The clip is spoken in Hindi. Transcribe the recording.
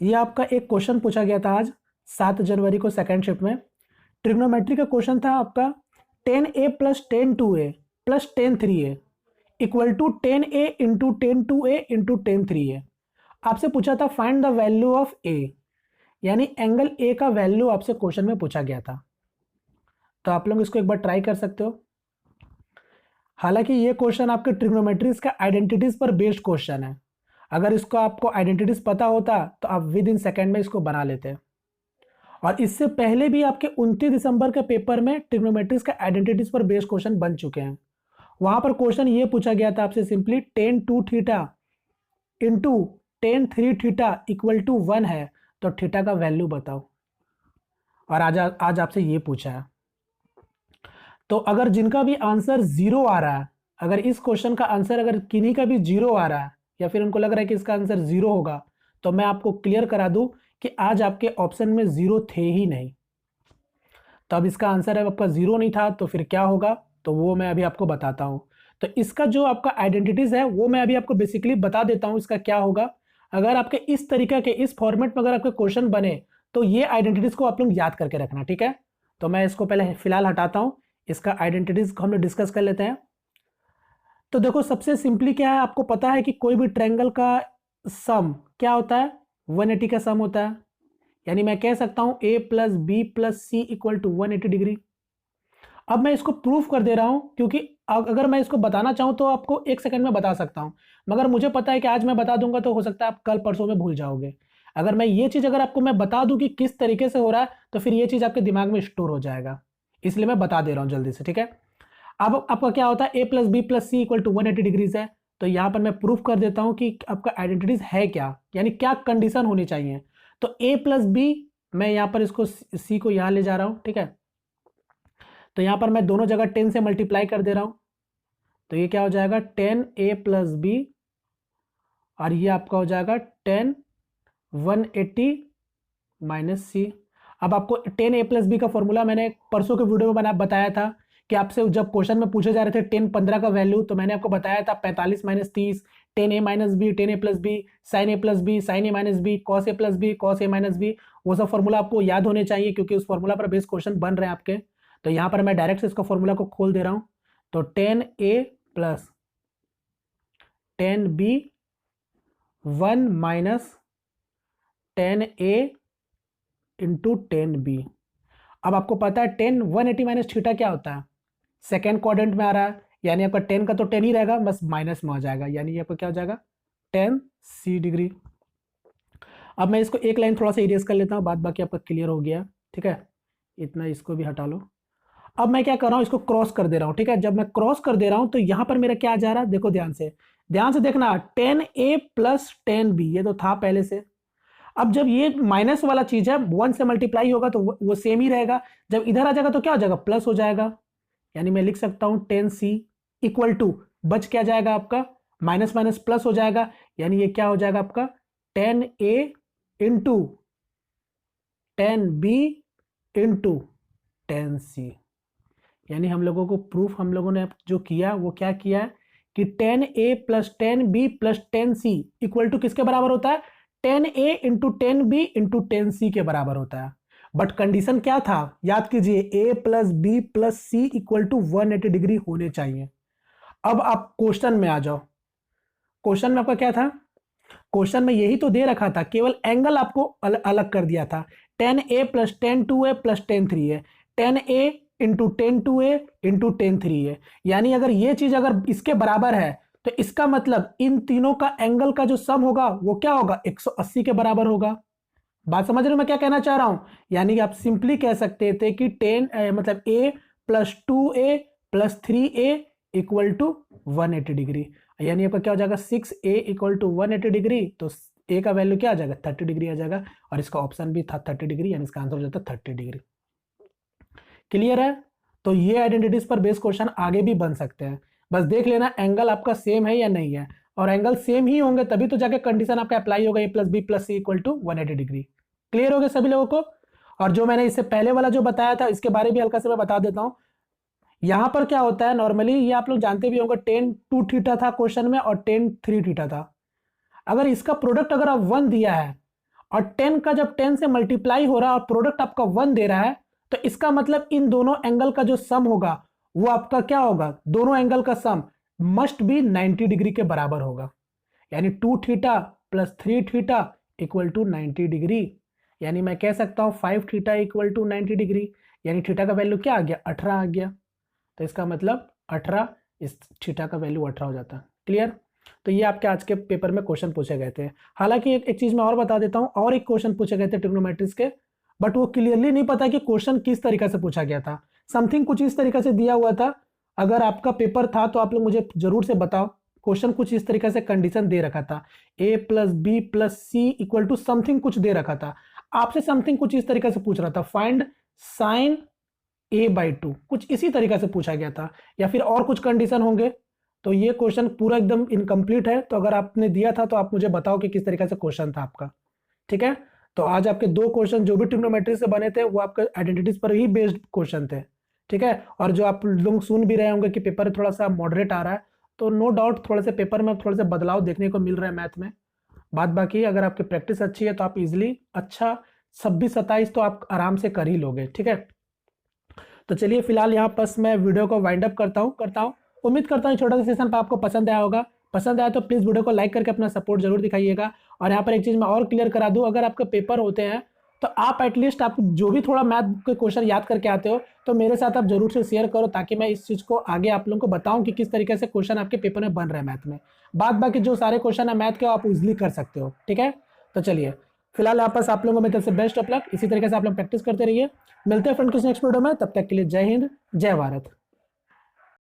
ये आपका एक क्वेश्चन पूछा गया था आज 7 जनवरी को सेकंड शिफ्ट में। ट्रिग्नोमेट्री का क्वेश्चन था आपका 10a plus 10 2a plus 10 3a equal to 10a into 10 2a into 10 3a। आपसे पूछा था find the value of a, यानी एंगल a का वैल्यू आपसे क्वेश्चन में पूछा गया था। तो आप लोग इसको एक बार ट्राई कर सकते हो। हालांकि ये क्वेश्चन आपके ट्रिग्नोमेट्रीज का आइडेंटिटीज पर बेस्ड क्वेश्चन है। अगर इसको आपको आइडेंटिटीज पता होता तो आप विद इन सेकेंड में इसको बना लेते। और इससे पहले भी आपके 29 दिसंबर के पेपर में ट्रिग्नोमेट्रीज का आइडेंटिटीज पर बेस्ड क्वेश्चन बन चुके हैं। वहां पर क्वेश्चन ये पूछा गया था आपसे simply tan 2 theta into tan 3 theta equal to 1 है, तो थीटा का वैल्यू बताओ। और आज आपसे ये पूछा है। तो अगर जिनका भी आंसर 0 आ रहा है, अगर इस क्वेश्चन का आंसर अगर किन्हीं का भी 0 आ रहा है या फिर उनको लग रहा है कि इसका आंसर 0 होगा, तो मैं आपको क्लियर करा दूं कि आज आपके ऑप्शन में 0 थे ही नहीं। तो अब इसका आंसर है आपका 0 नहीं था, तो फिर क्या होगा, तो वो मैं अभी आपको बताता हूं। तो इसका जो आपका आइडेंटिटीज है वो मैं अभी आपको बेसिकली बता देता हूं इसका क्या होगा। अगर आपके इस तरीके के इस फॉर्मेट में अगर आपके क्वेश्चन बने तो ये आइडेंटिटीज को आप लोग याद करके रखना, ठीक है। तो मैं इसको पहले फिलहाल हटाता हूं, इसका आइडेंटिटीज को हम लोग डिस्कस कर लेते हैं। तो देखो सबसे सिंपली क्या है, आपको पता है कि कोई भी ट्रायंगल का सम क्या होता है, 180 का सम होता है। यानी मैं कह सकता हूं a plus B plus C equal to 180 degree. अब मैं इसको प्रूफ कर दे रहा हूं, क्योंकि अगर मैं इसको बताना चाहूं तो आपको 1 सेकंड में बता सकता हूं, मगर मुझे पता है कि आज मैं बता दूंगा तो हो सकता है आप कल परसों में भूल जाओगे। अगर मैं ये चीज अगर आपको मैं बता दूं कि किस तरीके से हो रहा है, तो फिर ये चीज आपके दिमाग में स्टोर हो जाएगा। इसलिए मैं बता दे रहा हूं जल्दी से, ठीक है। अब आपका क्या होता है, a plus B plus C equal to 180 degrees है। तो यहां पर मैं प्रूफ कर देता हूं कि आपका आइडेंटिटीज है क्या, यानी क्या कंडीशन होनी चाहिए। तो a प्लस बी, मैं यहां पर इसको c को यहां ले जा रहा हूं, ठीक है। तो यहां पर मैं दोनों जगह 10 से मल्टीप्लाई कर दे रहा हूं, तो ये क्या हो जाएगा 10a प्लस बी, और ये आपका हो जाएगा 10 180 माइनस सी। अब आपको 10a प्लस बी का फॉर्मूला मैंने परसों के वीडियो में बताया था कि आपसे जब क्वेश्चन में पूछे जा रहे थे 10 15 का वैल्यू, तो मैंने आपको बताया था 45 minus 30, 10a minus B 10a plus B sine A plus B sine A minus B cos A plus B cos A minus B. वो सब फॉर्मूला आपको याद होने चाहिए, क्योंकि उस फॉर्मूला पर बेस्ड क्वेश्चन बन रहे हैं आपके। तो यहाँ पर मैं डायरेक्ट से इसका फॉर्मूला को खोल दे रहा हूँ। तो 10a plus 10b 1 minus 10a into 10b। अब आपको पता है 10 180 माइनस थीटा क्या होता है, सेकेंड क्वाड्रेंट में आ रहा है, यानी आपका 10 का तो 10 ही रहेगा, बस माइनस में आ जाएगा, यानी ये आपका क्या हो जाएगा 10 डिग्री। अब मैं इसको एक लाइन थोड़ा सा इरेज कर लेता हूँ, बाद बाकी आपका क्लियर हो गया, ठीक है। इतना इसको भी हटा लो। अब मैं क्या कर रहा हूँ, इसको क्रॉस कर दे रहा हूँ, ठीक है। जब मैं क्रॉस कर दे रहा हूँ तो यहां पर मेरा क्या आ जा रहा है, देखो ध्यान से देखना, 10a प्लस 10b, ये तो था पहले से। अब जब ये माइनस वाला चीज है 1 से मल्टीप्लाई होगा तो वो सेम ही रहेगा, जब इधर आ जाएगा तो क्या हो जाएगा प्लस हो जाएगा। यानी मैं लिख सकता हूं 10c इक्वल टू, बच क्या जाएगा आपका, माइनस माइनस प्लस हो जाएगा, यानी ये क्या हो जाएगा आपका 10a into 10b into 10c। यानी हम लोगों को प्रूफ हम लोगों ने जो किया वो क्या किया है कि 10a plus 10b plus 10c equal to किसके बराबर होता है, 10a into 10b into 10c के बराबर होता है। बट कंडीशन क्या था, याद कीजिए, a plus B plus C equal to 180 degree होने चाहिए। अब आप क्वेश्चन में आ जाओ। क्वेश्चन में आपका क्या था, क्वेश्चन में यही तो दे रखा था, केवल एंगल आपको अलग कर दिया था। 10a plus 10 2a plus 10 3a, 10a into 10 2a into 10 3a। यानी अगर ये चीज अगर इसके बराबर है तो इसका मतलब इन तीनों का एंगल का जो सम होगा वो क्या होगा 180 के बराबर होगा। बात समझ रहे हो मैं क्या कहना चाह रहा हूं। यानी आप सिंपली कह सकते थे कि 10 मतलब a plus 2a plus 3a equal to 180 degree. यानी आपका क्या हो जाएगा 6a इक्वल टू 180 डिग्री, तो a का वैल्यू क्या आ जाएगा 30 डिग्री आ जाएगा, और इसका ऑप्शन भी था 30 डिग्री, यानी इसका आंसर हो जाता है 30 डिग्री। क्लियर है। तो ये आइडेंटिटीज पर बेस्ड क्वेश्चन आगे भी बन सकते हैं, बस देख लेना एंगल आपका सेम है या नहीं है, और एंगल सेम ही होंगे तभी तो जाके कंडीशन आपका अप्लाई होगा a plus B plus C equal to 180 degree. Clear हो गया सभी लोगों को। और जो मैंने इससे पहले वाला जो बताया था इसके बारे में हल्का से मैं बता देता हूं। यहां पर क्या होता है, नॉर्मली ये आप लोग जानते भी होंगे, 10 2 थीटा था क्वेश्चन में और 10 3 थीटा था। अगर इसका प्रोडक्ट अगर आप 1 दिया है और 10 का जब 10 से मल्टीप्लाई हो रहा है और प्रोडक्ट आपका 1 दे रहा है, तो इसका मतलब इन दोनों एंगल का जो सम होगा वो आपका क्या होगा, दोनों एंगल का सम मस्ट बी 90 डिग्री के बराबर होगा। यानी 2 theta plus 3 theta equal to 90 degree. यानी मैं कह सकता हूं 5 थीटा इक्वल टू 90 डिग्री। यानी थीटा का वैल्यू क्या आ गया, 18 आ गया। तो इसका मतलब 18, इस थीटा का वैल्यू 18 हो जाता है। क्लियर। तो ये आपके आज के पेपर में क्वेश्चन पूछे गए थे। हालांकि एक चीज मैं और बता देता हूं, और एक क्वेश्चन पूछे गए थे ट्रिग्नोमेट्रिक्स के, बट वो क्लियरली नहीं पता कि क्वेश्चन किस तरीके से पूछा गया था। समथिंग कुछ इस तरीके से दिया हुआ था। अगर आपका पेपर था तो आप लोग मुझे जरूर से बताओ। क्वेश्चन कुछ इस तरीके से कंडीशन दे रखा था, a plus B plus C equal to something कुछ दे रखा था। आपसे समथिंग कुछ इस तरीके से पूछ रहा था, फाइंड साइन a/2, कुछ इसी तरीके से पूछा गया था, या फिर और कुछ कंडीशन होंगे। तो ये क्वेश्चन पूरा एकदम इनकम्प्लीट है। तो अगर आपने दिया था तो आप मुझे बताओ कि किस तरीके से क्वेश्चन था आपका। ठीक है। तो आज आपके 2 क्वेश्चन जो भी ट्रिग्नोमेट्री से बने थे वो आपके आइडेंटिटीज पर ही बेस्ड क्वेश्चन थे। ठीक है। और जो आप लोग सुन भी रहे होंगे कि पेपर थोड़ा सा मॉडरेट आ रहा है, तो नो डाउट थोड़े से पेपर में थोड़े से बदलाव देखने को मिल रहा है मैथ में। बात बाकी अगर आपकी प्रैक्टिस अच्छी है तो आप इजिली अच्छा 26-27 तो आप आराम से कर ही लोगे। ठीक है। तो चलिए फिलहाल यहाँ बस मैं वीडियो को वाइंड अप करता हूँ। उम्मीद करता हूँ छोटा सा सेशन पर आपको पसंद आया होगा। पसंद आया तो प्लीज़ वीडियो को लाइक करके अपना सपोर्ट जरूर दिखाइएगा। और यहाँ पर एक चीज़ मैं और क्लियर करा दूँ, अगर आपके पेपर होते हैं तो आप एटलीस्ट आप जो भी थोड़ा मैथ के क्वेश्चन याद करके आते हो तो मेरे साथ आप जरूर से शेयर करो, ताकि मैं इस चीज़ को आगे आप लोगों को बताऊं कि किस तरीके से क्वेश्चन आपके पेपर में बन रहे हैं मैथ में। बाद बाकी जो सारे क्वेश्चन है मैथ के आप इजिली कर सकते हो। ठीक है। तो चलिए फिलहाल यहाँ पर आप लोगों को मेरी तरफ से बेस्ट ऑफ लक। इसी तरीके से आप लोग प्रैक्टिस करते रहिए। मिलते हैं फ्रेंड किसी नेक्स्ट वीडियो में, तब तक के लिए जय हिंद, जय भारत।